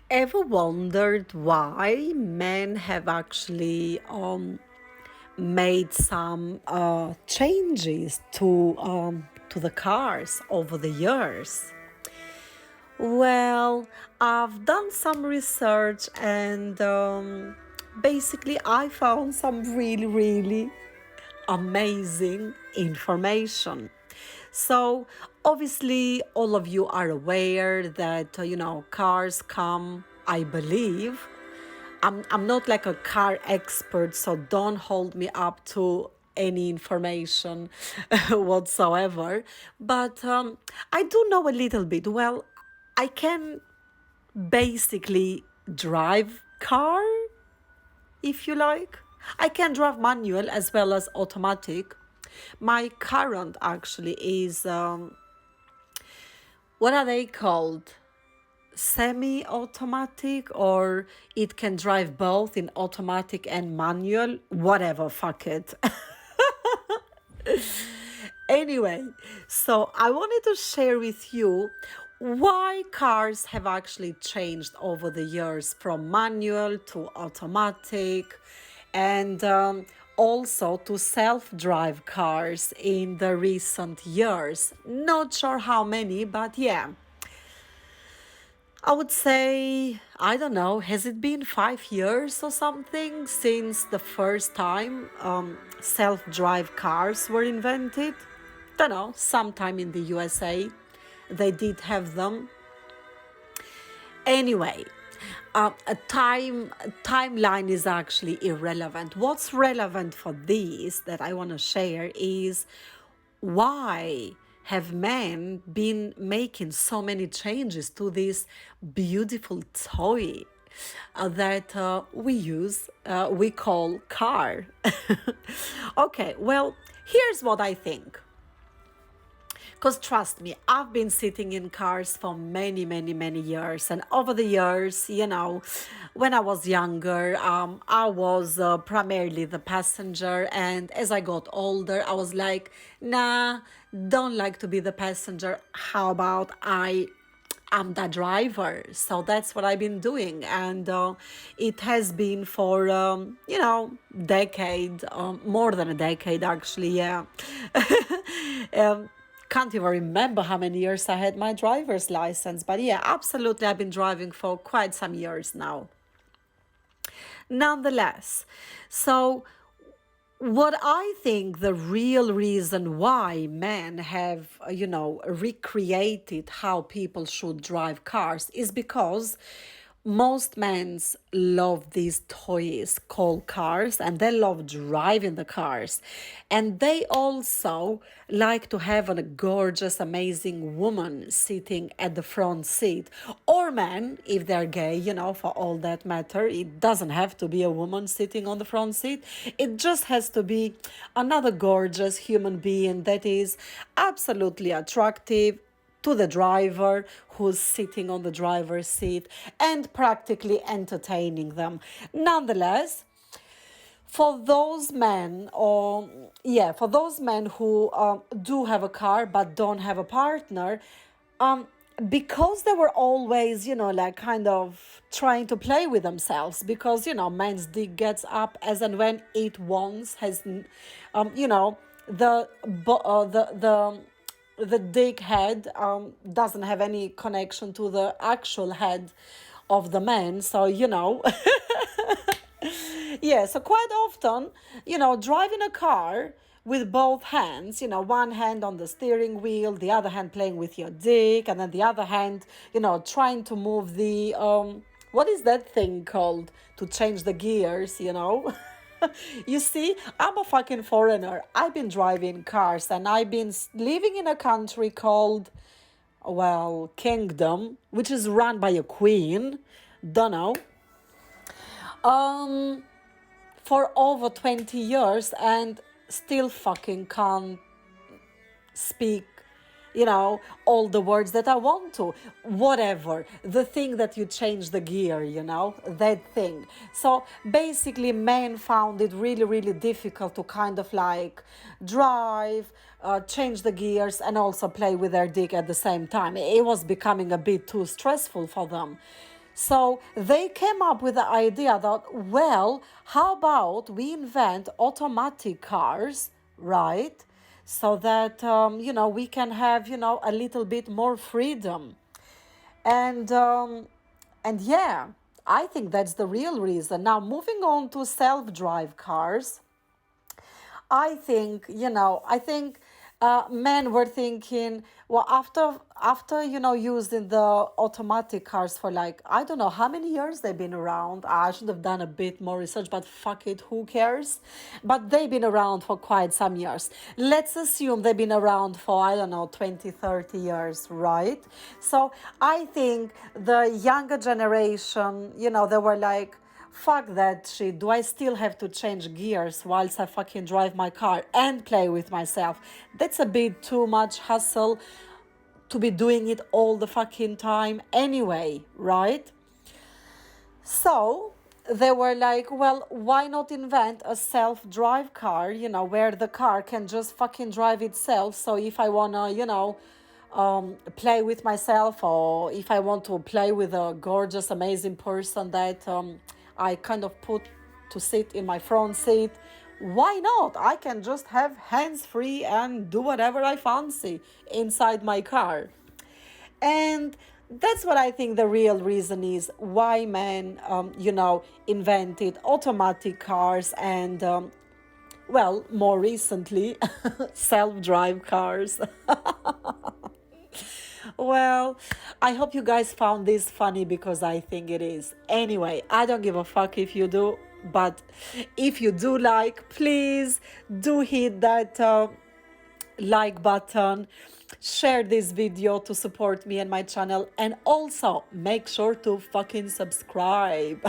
Ever wondered why men have actually made some changes to the cars over the years? Well, I've done some research and basically I found some really amazing information. So, obviously, all of you are aware that, cars come, I believe. I'm not like a car expert, so don't hold me up to any information whatsoever. But I do know a little bit. Well, I can basically drive car if you like. I can drive manual as well as automatic. My current actually is what are they called? Semi automatic, or it can drive both in automatic and manual. Whatever, fuck it. Anyway, so I wanted to share with you why cars have actually changed over the years from manual to automatic and also to self-drive cars in the recent years. Not sure how many, but yeah. I would say, I don't know, has it been 5 years or something since the first time self drive cars were invented? Don't know, sometime in the USA they did have them. Anyway, a timeline is actually irrelevant. What's relevant for this that I want to share is why have men been making so many changes to this beautiful toy that we call car. Okay, well, here's what I think. Because trust me, I've been sitting in cars for many years. And over the years, when I was younger, I was primarily the passenger. And as I got older, I was like, nah, don't like to be the passenger. How about I'm the driver? So that's what I've been doing. And it has been for, decade, more than a decade, actually, yeah. um, can't even remember how many years I had my driver's license, but yeah, absolutely, I've been driving for quite some years now. Nonetheless, so what I think the real reason why men have, recreated how people should drive cars is because most men love these toys called cars and they love driving the cars. And they also like to have a gorgeous, amazing woman sitting at the front seat. Or men, if they're gay, for all that matter. It doesn't have to be a woman sitting on the front seat. It just has to be another gorgeous human being that is absolutely attractive to the driver who's sitting on the driver's seat and practically entertaining them. Nonetheless, for those men who do have a car but don't have a partner, because they were always, like kind of trying to play with themselves, because man's dick gets up as and when it wants, has, the the dick head doesn't have any connection to the actual head of the man. So, yeah, so quite often, driving a car with both hands, one hand on the steering wheel, the other hand playing with your dick, and then the other hand, trying to move the, what is that thing called to change the gears, You see, I'm a fucking foreigner. I've been driving cars and I've been living in a country called, well, Kingdom, which is run by a queen. Don't know. For over 20 years and still fucking can't speak all the words that I want to. Whatever. The thing that you change the gear, that thing. So basically, men found it really difficult to kind of like drive, change the gears, and also play with their dick at the same time. It was becoming a bit too stressful for them. So they came up with the idea that, well, how about we invent automatic cars, right? So that, we can have, a little bit more freedom. And, um, and yeah, I think that's the real reason. Now, moving on to self-drive cars, I think men were thinking, well, after using the automatic cars for like, I don't know how many years they've been around. I should have done a bit more research, but fuck it, who cares? But they've been around for quite some years. Let's assume they've been around for, I don't know, 20, 30 years, right? So I think the younger generation, they were like, fuck that shit. Do I still have to change gears whilst I fucking drive my car and play with myself? That's a bit too much hassle to be doing it all the fucking time anyway, right? So they were like, well, why not invent a self-drive car, where the car can just fucking drive itself. So if I wanna, play with myself, or if I want to play with a gorgeous, amazing person that I kind of put to sit in my front seat, why not? I can just have hands free and do whatever I fancy inside my car. And that's what I think the real reason is why men, invented automatic cars and, well, more recently, self-drive cars. Well, I hope you guys found this funny because I think it is. Anyway, I don't give a fuck if you do, but if you do like, please do hit that like button, share this video to support me and my channel, and also make sure to fucking subscribe.